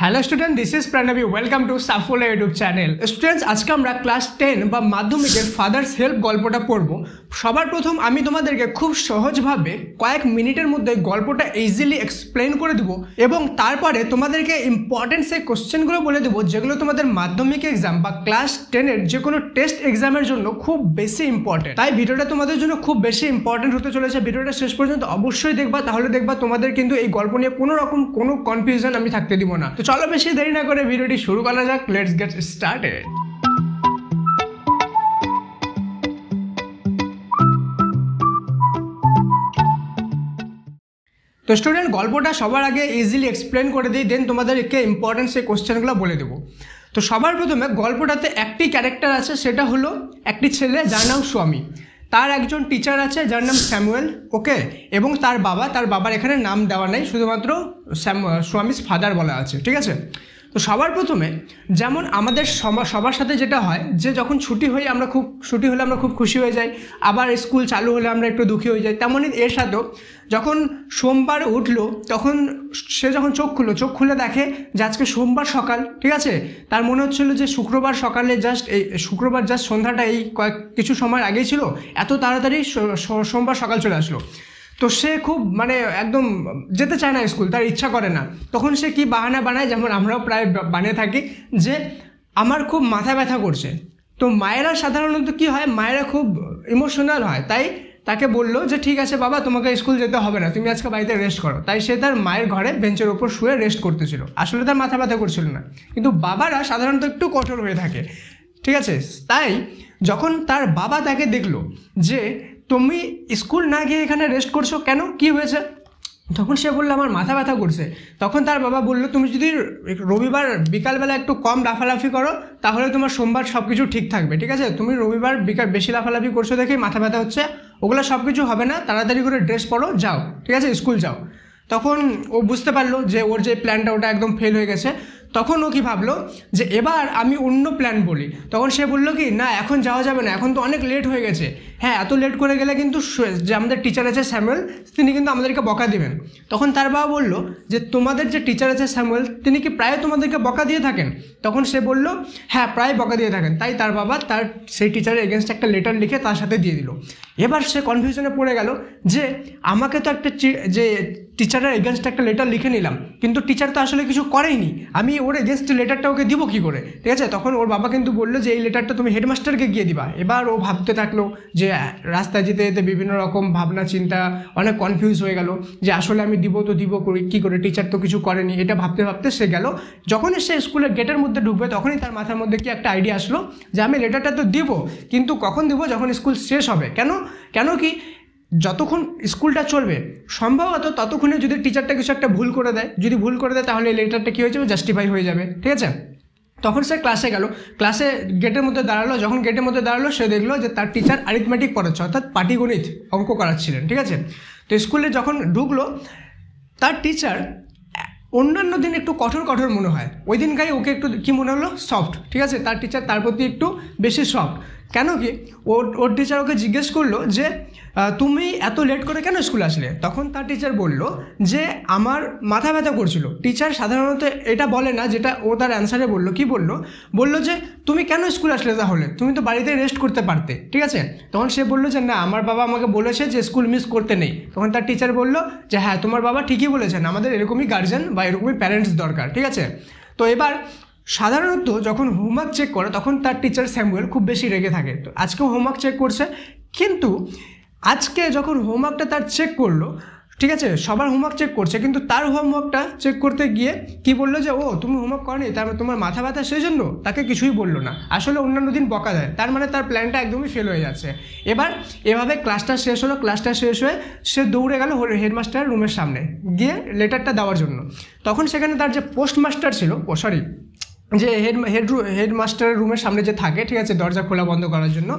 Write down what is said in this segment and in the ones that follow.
Hello student, this is Pranabi. Welcome to Saphalya YouTube channel. Students, আজকে আমরা class 10 বা মাধ্যমিকের ফাদার্স হেল্প গল্পটা পড়ব। সবার প্রথম আমি তোমাদেরকে খুব সহজভাবে কয়েক মিনিটের মধ্যে গল্পটা ইজিলি এক্সপ্লেন করে দেবো এবং তারপরে তোমাদেরকে ইম্পর্টেন্ট সেই কোশ্চেনগুলো বলে দেবো, যেগুলো তোমাদের মাধ্যমিক এক্সাম বা ক্লাস 10-এর যে কোনো টেস্ট এক্সামের জন্য খুব বেশি ইম্পর্টেন্ট। তাই ভিডিওটা তোমাদের জন্য খুব বেশি ইম্পর্টেন্ট হতে চলেছে। ভিডিওটা শেষ পর্যন্ত অবশ্যই দেখবা, তাহলে দেখবা তোমাদের কিন্তু এই গল্প নিয়ে কোনো রকম কোনো কনফিউশন আমি থাকতে দিব না। তো চলো বেশি দেরি না করে ভিডিওটি শুরু করা যাক। Let's get started. তো স্টুডেন্ট, গল্পটা সবার আগে ইজিলি এক্সপ্লেন করে দিই, দেন তোমাদেরকে ইম্পর্টেন্ট সেই কোশ্চেনগুলো বলে দেবো। তো সবার প্রথমে গল্পটাতে একটি ক্যারেক্টার আছে, সেটা হলো একটি ছেলে যার নাম স্বামী। তার একজন টিচার আছে যার নাম স্যামুয়েল, ওকে, এবং তার বাবার এখানে নাম দেওয়া নেই, শুধুমাত্র স্বামীস ফাদার বলা আছে, ঠিক আছে। তো সবার প্রথমে যেমন আমাদের সবার সাথে যেটা হয় যে যখন ছুটি হলে আমরা খুব খুশি হয়ে যাই, আবার স্কুল চালু হলে আমরা একটু দুঃখী হয়ে যাই। তেমনই এর সাথেও যখন সোমবার উঠলো, তখন সে যখন চোখ খুলে দেখে যে আজকে সোমবার সকাল, ঠিক আছে। তার মনে হচ্ছিলো যে শুক্রবার সন্ধ্যাটা এই কিছু সময় আগেই ছিল, এত তাড়াতাড়ি সোমবার সকাল চলে আসলো। তো সে খুব একদম যেতে চায় না স্কুল, তার ইচ্ছা করে না। তখন সে কি বাহানা বানায়, যেমন আমরাও প্রায় বানিয়ে থাকি, যে আমার খুব মাথা ব্যথা করছে। তো মায়েরা সাধারণত কি হয়, মায়েরা খুব ইমোশনাল হয়, তাই তাকে বললো যে ঠিক আছে বাবা, তোমাকে স্কুল যেতে হবে না, তুমি আজকে বাড়িতে রেস্ট করো। তাই সে তার মায়ের ঘরে বেঞ্চের ওপর শুয়ে রেস্ট করতেছিল। আসলে তার মাথা ব্যথা করছিল না, কিন্তু বাবারা সাধারণত একটু কঠোর হয়ে থাকে, ঠিক আছে। তাই যখন তার বাবা তাকে দেখলো যে তুমি স্কুল না গিয়ে এখানে রেস্ট করছো কেন, কি হয়েছে, তখন সে বললো আমার মাথা ব্যথা করছে। তখন তার বাবা বললো তুমি যদি রবিবার বিকালবেলা একটু কম লাফালাফি করো, তাহলে তোমার সোমবার সব কিছু ঠিক থাকবে, ঠিক আছে। তুমি রবিবার বিকাল বেশি লাফালাফি করছো দেখেই মাথা ব্যথা হচ্ছে, ওগুলো সব কিছু হবে না, তাড়াতাড়ি করে ড্রেস পরো, যাও, ঠিক আছে, স্কুল যাও। তখন ও বুঝতে পারলো যে ওর যে প্ল্যানটা ওটা একদম ফেল হয়ে গেছে। তখন ও কি ভাবলো যে এবার আমি অন্য প্ল্যান বলি। তখন সে বললো কি না, এখন যাওয়া যাবে না, এখন তো অনেক লেট হয়ে গেছে। হ্যাঁ, এত লেট করে গেলে কিন্তু যে আমাদের টিচার আছে স্যামুয়েল, তিনি কিন্তু আমাদেরকে বকা দিবেন। তখন তার বাবা বললো যে তোমাদের যে টিচার আছে স্যামুয়েল, তিনি কি প্রায় তোমাদেরকে বকা দিয়ে থাকেন? তখন সে বলল হ্যাঁ, প্রায় বকা দিয়ে থাকেন। তাই তার বাবা তার সেই টিচারের এগেনস্ট একটা লেটার লিখে তার সাথে দিয়ে দিল। এবার সে কনফিউশনে পড়ে গেল যে আমাকে তো একটা যে টিচারের এগেনস্ট একটা লেটার লিখে নিলাম, কিন্তু টিচার তো আসলে কিছু করেইনি, আমি ওর এগেনস্ট লেটারটা ওকে দিব কী করে, ঠিক আছে। তখন ওর বাবা কিন্তু বললো যে এই লেটারটা তুমি হেডমাস্টারকে গিয়ে দিবা। এবার ও ভাবতে থাকলো যে রাস্তায় যেতে যেতে বিভিন্ন রকম ভাবনা চিন্তা, অনেক কনফিউজ হয়ে গেল যে আসলে আমি দিব কী করে, টিচার তো কিছু করেনি। এটা ভাবতে ভাবতে সে গেল। যখনই সে স্কুলের গেটের মধ্যে ঢুকবে, তখনই তার মাথার মধ্যে কি একটা আইডিয়া আসলো যে আমি লেটারটা তো দিব, কিন্তু কখন দিব, যখন স্কুল শেষ হবে। কেন কি, যতক্ষণ স্কুলটা চলবে সম্ভবত ততক্ষণে যদি টিচারটা কিছু একটা ভুল করে দেয়, তাহলে এই লেটারটা কী হয়ে যাবে, জাস্টিফাই হয়ে যাবে, ঠিক আছে। তখন সে ক্লাসে গেল, ক্লাসে গেটের মধ্যে দাঁড়ালো। যখন গেটের মধ্যে দাঁড়ালো, সে দেখলো যে তার টিচার অ্যারিথমেটিক পড়াচ্ছে, অর্থাৎ পাটিগণিত অঙ্ক করাচ্ছিলেন, ঠিক আছে। তো স্কুলে যখন ঢুকলো, তার টিচার অন্যান্য দিন একটু কঠোর মনে হয়, ওই দিনকাই ওকে একটু কী মনে হলো, সফট, ঠিক আছে। তার টিচার তার প্রতি একটু বেশি সফট। কেন কি, ওর টিচার ওকে জিজ্ঞেস করলো যে তুমি এত লেট করে কেন স্কুলে আসলে? তখন তার টিচার বলল যে আমার মাথা ব্যথা করছিল। টিচার সাধারণত এটা বলে না, যেটা ও তার অ্যান্সারে বললো। কি বললো যে তুমি কেন স্কুল আসলে, তাহলে তুমি তো বাড়িতে রেস্ট করতে পারতে, ঠিক আছে। তখন সে বললো যে না, আমার বাবা আমাকে বলেছে যে স্কুল মিস করতে নেই। তখন তার টিচার বললো যে হ্যাঁ, তোমার বাবা ঠিকই বলেছেন, আমাদের এরকমই গার্জেন বা এরকমই প্যারেন্টস দরকার, ঠিক আছে। তো এবার সাধারণত যখন হোমওয়ার্ক চেক করে, তখন তার টিচার স্যামুয়েল খুব বেশি রেগে থাকে। তো আজকেও হোমওয়ার্ক চেক করছে, কিন্তু আজকে যখন হোমওয়ার্কটা তার চেক করলো, ঠিক আছে, সবার হোমওয়ার্ক চেক করছে, কিন্তু তার হোমওয়ার্কটা চেক করতে গিয়ে কি বললো যে ও তুমি হোমওয়ার্ক করনি, তারপরে তোমার মাথা ব্যথা, সেই জন্য তাকে কিছুই বললো না। আসলে অন্যান্য দিন বকা দেয়, তার মানে তার প্ল্যানটা একদমই ফেল হয়ে যাচ্ছে। এবার এভাবে ক্লাসটা শেষ হয়ে সে দৌড়ে গেল হেডমাস্টারের রুমের সামনে গিয়ে লেটারটা দেওয়ার জন্য। তখন সেখানে তার যে পোস্টমাস্টার ছিল, যে হেডমাস্টারের রুমের সামনে যে থাকে, ঠিক আছে, দরজা খোলা বন্ধ করার জন্য,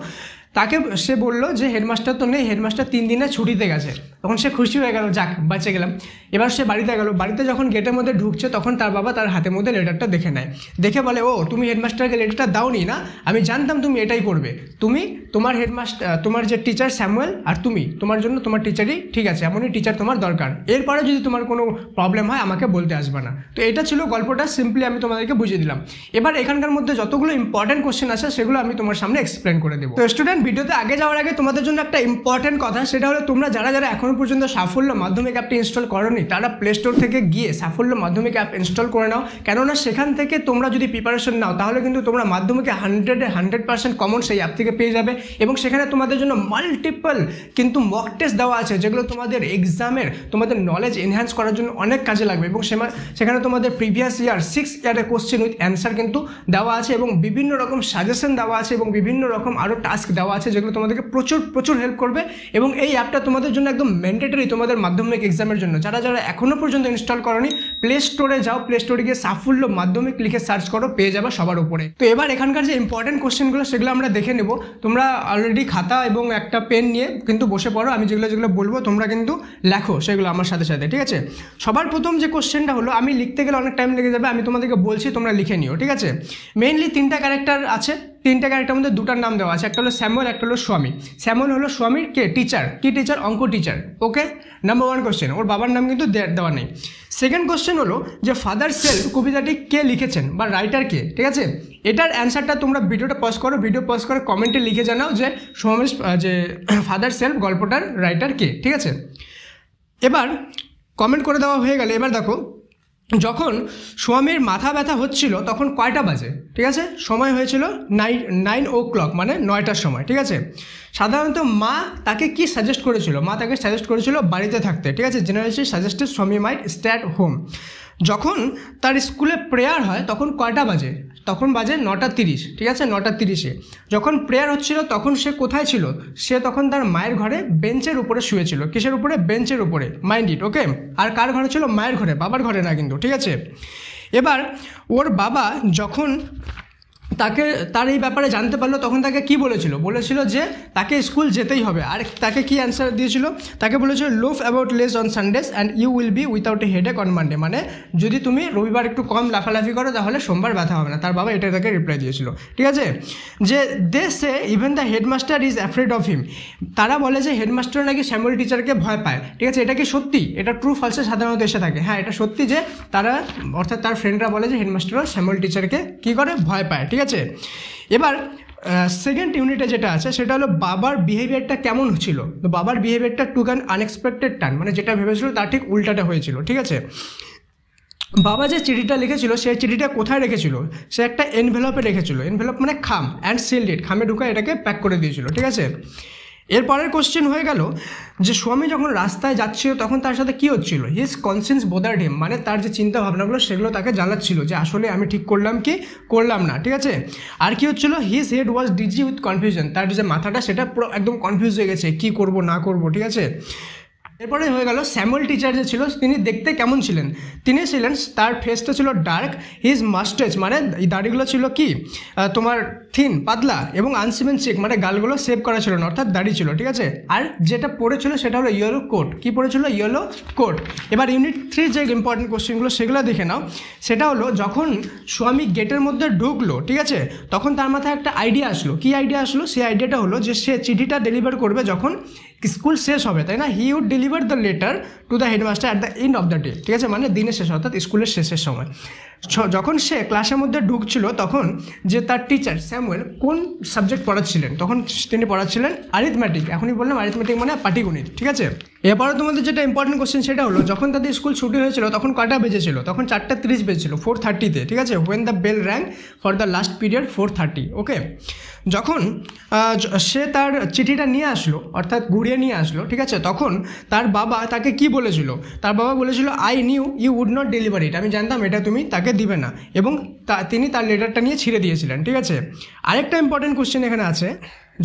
তাকে সে বললো যে হেডমাস্টার তো নেই, হেডমাস্টার 3 দিনে ছুটিতে গেছে। তখন সে খুশি হয়ে গেল, যাক বাঁচে গেলাম। এবার সে বাড়িতে গেল, বাড়িতে যখন গেটের মধ্যে ঢুকছে তখন তার বাবা তার হাতের মধ্যে লেটারটা দেখে নেয়, দেখে বলে, ও তুমি হেডমাস্টারকে লেটারটা দাওনি না, আমি জানতাম তুমি এটাই করবে, তুমি তোমার হেডমাস্টার তোমার যে টিচার স্যামুয়েল আর তুমি, তোমার জন্য তোমার টিচারই ঠিক আছে, এমনই টিচার তোমার দরকার, এরপরে যদি তোমার কোনো প্রবলেম হয় আমাকে বলতে আসবে না। তো এটা ছিল গল্পটা, সিম্পলি আমি তোমাদেরকে বুঝিয়ে দিলাম। এবার এখানকার মধ্যে যতগুলো ইম্পর্টেন্ট কোশ্চেন আছে সেগুলো আমি তোমার সামনে এক্সপ্লেন করে দেবো। তো স্টুডেন্ট, ভিডিওতে আগে যাওয়ার আগে তোমাদের জন্য একটা ইম্পর্টেন্ট কথা, সেটা হলো তোমরা যারা যারা এখনো পর্যন্ত সাফল্য মাধ্যমিক অ্যাপটি ইনস্টল করোনি তারা প্লে স্টোর থেকে গিয়ে সাফল্য মাধ্যমিক অ্যাপ ইনস্টল করে নাও। কেননা সেখান থেকে তোমরা যদি প্রিপারেশন নাও তাহলে কিন্তু তোমরা মাধ্যমিকে 100% কমন সেই অ্যাপ থেকে পেয়ে যাবে, এবং সেখানে তোমাদের জন্য মাল্টিপল কিন্তু মক টেস্ট দেওয়া আছে যেগুলো তোমাদের এক্সামের তোমাদের নলেজ এনহ্যান্স করার জন্য অনেক কাজে লাগবে, এবং সেখানে তোমাদের প্রিভিয়াস ইয়ার 6 ইয়ারের কোশ্চেন উইথ অ্যান্সার কিন্তু দেওয়া আছে, এবং বিভিন্ন রকম সাজেশন দেওয়া আছে, এবং বিভিন্ন রকম আরও টাস্ক দেওয়া আছে যেগুলো তোমাদেরকে প্রচুর হেল্প করবে। এবং এই অ্যাপটা তোমাদের জন্য একদম ম্যান্ডেটরি তোমাদের মাধ্যমিক এক্সামের জন্য। যারা যারা এখনও পর্যন্ত ইনস্টল করোনি প্লে স্টোরে যাও, প্লে স্টোরে গিয়ে সাফল্য মাধ্যমিক লিখে সার্চ করো, পেয়ে যাবে সবার উপরে। তো এবার এখানকার যে ইম্পর্টেন্ট কোশ্চেনগুলো সেগুলো আমরা দেখে নেব। তোমরা অলরেডি খাতা এবং একটা পেন নিয়ে কিন্তু বসে পড়ো, আমি যেগুলো বলবো তোমরা কিন্তু লেখো সেগুলো আমার সাথে সাথে, ঠিক আছে? সবার প্রথম যে কোশ্চেনটা হলো, আমি লিখতে গেলে অনেক টাইম লেগে যাবে, আমি তোমাদেরকে বলছি তোমরা লিখে নিও, ঠিক আছে? মেইনলি 3টা ক্যারেক্টার আছে, 3টা ক্যারেক্টার মধ্যে 2টার নাম দেওয়া আছে, একটা হলো স্যামুয়েল, একটা হলো স্বামী। স্যামুয়েল হলো স্বামীর কে টিচার, কি টিচার? অঙ্ক টিচার, ওকে? নাম্বার 1 কোশ্চেন, ওর বাবার নাম কিন্তু দেওয়া নেই। সেকেন্ড কোশ্চেন হলো যে ফাদার সেলফ কবিতাটি কে লিখেছেন বা রাইটার কে, ঠিক আছে? এটার অ্যান্সারটা তোমরা ভিডিওটা পজ করো, ভিডিও পজ করে কমেন্টে লিখে জানাও যে যে ফাদার সেলফ গল্পটার রাইটার কে, ঠিক আছে? এবার কমেন্ট করে দেওয়া হয়ে গেলে এবার দেখো, যখন স্বামীর মাথা ব্যথা হচ্ছিল তখন কয়টা বাজে, ঠিক আছে? সময় হয়েছিল 9 o'clock, মানে 9টার সময়, ঠিক আছে? সাধারণত মা তাকে কি সাজেস্ট করেছিল? মা তাকে সাজেস্ট করেছিল বাড়িতে থাকতে, ঠিক আছে? জেনারেলি সাজেস্টেড স্বামী মাইট স্টে অ্যাট হোম। যখন তার স্কুলে প্রেয়ার হয় তখন কয়টা বাজে? তখন বাজে 9:30, ঠিক আছে? 9:30-এ যখন প্রেয়ার হচ্ছিল তখন সে কোথায় ছিল? সে তখন তার মায়ের ঘরে বেঞ্চের উপরে শুয়েছিল। কিসের উপরে? বেঞ্চের উপরে, মাইন্ড ইট, ওকে? আর কার ঘরে ছিল? মায়ের ঘরে, বাবার ঘরে না কিন্তু, ঠিক আছে? এবার ওর বাবা যখন তার এই ব্যাপারে জানতে পারলো তখন তাকে কি বলেছিল যে তাকে স্কুল যেতেই হবে। আর তাকে কি অ্যান্সার দিয়েছিল? তাকে বলেছিল loaf about less on Sundays and you will be without a headache on Monday, মানে যদি তুমি রবিবার একটু কম লাফালাফি করো তাহলে সোমবার ব্যথা হবে না। তার বাবা এটা তাকে রিপ্লাই দিয়েছিল, ঠিক আছে? যে they say even the headmaster is afraid of him, তারা বলে যে হেডমাস্টার নাকি স্যামুয়েল টিচারকে ভয় পায়, ঠিক আছে? এটা কি সত্যি? এটা ট্রু ফলসে সাধারণত এসে থাকে। হ্যাঁ, এটা সত্যি যে তারা, অর্থাৎ তার ফ্রেন্ডরা বলে যে হেডমাস্টারও স্যামুয়েল টিচারকে কী করে? ভয় পায়, ঠিক আছে? এবার সেকেন্ড ইউনিটে যেটা আছে সেটা হলো বাবার বিহেভিয়ারটা কেমন ছিল। তো বাবার বিহেভিয়ারটা টুক অ্যান আনএক্সপেক্টেড টার্ন, মানে যেটা ভেবেছিল তার ঠিক উল্টাটা হয়েছিল, ঠিক আছে? বাবা যে চিঠিটা লিখেছিল সেই চিঠিটা কোথায় রেখেছিল? সে একটা এনভেলপে রেখেছিল। এনভেলপ মানে খাম, অ্যান্ড সিলড ইট, খামে ঢুকে এটাকে প্যাক করে দিয়েছিল, ঠিক আছে? এরপরের কোশ্চেন হয়ে গেল যে স্বামী যখন রাস্তায় যাচ্ছিল তখন তার সাথে কী হচ্ছিল? হিজ কনসিয়েন্স বোদার্ড হিম, মানে তার যে চিন্তা ভাবনাগুলো সেগুলো তাকে জ্বালাচ্ছিল যে আসলে আমি ঠিক করলাম কি করলাম না, ঠিক আছে? আর কি হচ্ছিল? His head was dizzy with confusion, তার যে মাথাটা সেটা পুরো একদম কনফিউজ হয়ে গেছে, কী করবো না করবো, ঠিক আছে? এরপরে হয়ে গেল স্যামুয়েল টিচার যে ছিল তিনি দেখতে কেমন ছিলেন? তিনি ছিলেন, তার ফেসটা ছিল ডার্ক, হিজ মাস্টেজ মানে এই দাড়িগুলো ছিল কি তোমার থিন, পাতলা, এবং আনসিমেন চেক মানে গালগুলো সেভ করা ছিল না, অর্থাৎ দাড়ি ছিল, ঠিক আছে? আর যেটা পড়েছিল সেটা হলো ইয়েলো কোট। কি পড়েছিল? Yellow coat. এবার ইউনিট 3 যে ইম্পর্টেন্ট কোশ্চেনগুলো সেগুলো দেখে নাও। সেটা হলো যখন স্বামী গেটের মধ্যে ঢুকলো, ঠিক আছে, তখন তার মাথায় একটা আইডিয়া আসলো। কি আইডিয়া আসলো? সেই আইডিয়াটা হলো যে সে চিঠিটা ডেলিভার করবে যখন স্কুল শেষ হবে, তাই না? He would deliver the letter to the headmaster at the end of the day, ঠিক আছে? মানে দিনের শেষ, অর্থাৎ স্কুলের শেষের সময়। যখন সে ক্লাসের মধ্যে ঢুকছিল তখন যে তার টিচার স্যামুয়েল কোন সাবজেক্ট পড়াচ্ছিলেন? তখন তিনি পড়াচ্ছিলেন অ্যারিথমেটিক। এখনই বললাম অ্যারিথমেটিক মানে পাটিগণিত, ঠিক আছে? এরপরে তোমাদের যেটা ইম্পর্টেন্ট কোশ্চেন সেটা হলো যখন তাদের স্কুল ছুটি হয়েছিল তখন কটা বেজেছিল? তখন 4:30 বেজেছিল, 4:30-তে, ঠিক আছে? When the bell rang for the last period 4:30, okay? যখন সে তার চিঠিটা নিয়ে আসলো, অর্থাৎ ঘুরিয়ে নিয়ে আসলো, ঠিক আছে, তখন তার বাবা তাকে কি বলেছিল? তার বাবা বলেছিল I knew you would not deliver it, আমি জানতাম এটা তুমি তাকে দিবে না, এবং তিনি তার লেটারটা নিয়ে ছিঁড়ে দিয়েছিলেন, ঠিক আছে? আরেকটা ইম্পর্টেন্ট কোশ্চেন এখানে আছে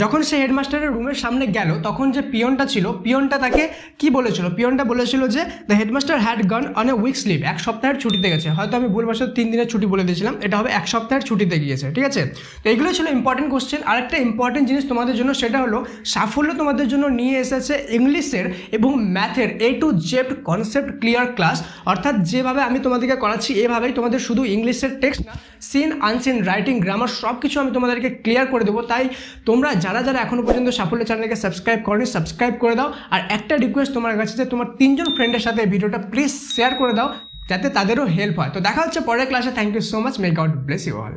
যখন সে হেডমাস্টারের রুমের সামনে গেল তখন যে পিয়নটা ছিল, পিয়নটা তাকে কি বলেছিল, পিয়নটা বলেছিল যে the headmaster had gone on a week's leave, এক সপ্তাহের ছুটিতে গেছে। হয়তো আমি ভুলবশত 3 দিনের ছুটি বলে দিয়েছিলাম, এটা হবে 1 সপ্তাহের ছুটিতে গিয়েছে, ঠিক আছে। তো এইগুলো ছিল ইম্পর্টেন্ট কোশ্চেন। আরেকটা ইম্পর্টেন্ট জিনিস তোমাদের জন্য, সেটা হলো সাফল্য তোমাদের জন্য নিয়ে এসেছে ইংলিশের এবং ম্যাথের A to Z concept clear class. অর্থাৎ যেভাবে আমি তোমাদেরকে করাচ্ছি এভাবেই তোমাদের শুধু ইংলিশের টেক্সট না, সিন আনসিন রাইটিং গ্রামার সব কিছু আমি তোমাদেরকে ক্লিয়ার করে দেবো। তাই তোমরা যারা যারা এখনো পর্যন্ত সাফল্য চ্যানেলকে সাবস্ক্রাইব করনি, সাবস্ক্রাইব করে দাও। আর একটা রিকোয়েস্ট তোমার কাছে যে তোমার 3 জন ফ্রেন্ডের সাথে ভিডিওটা প্লিজ শেয়ার করে দাও, যাতে তাদেরও হেল্প হয়। তো দেখা হচ্ছে পরের ক্লাসে। Thank you so much, may God bless you all.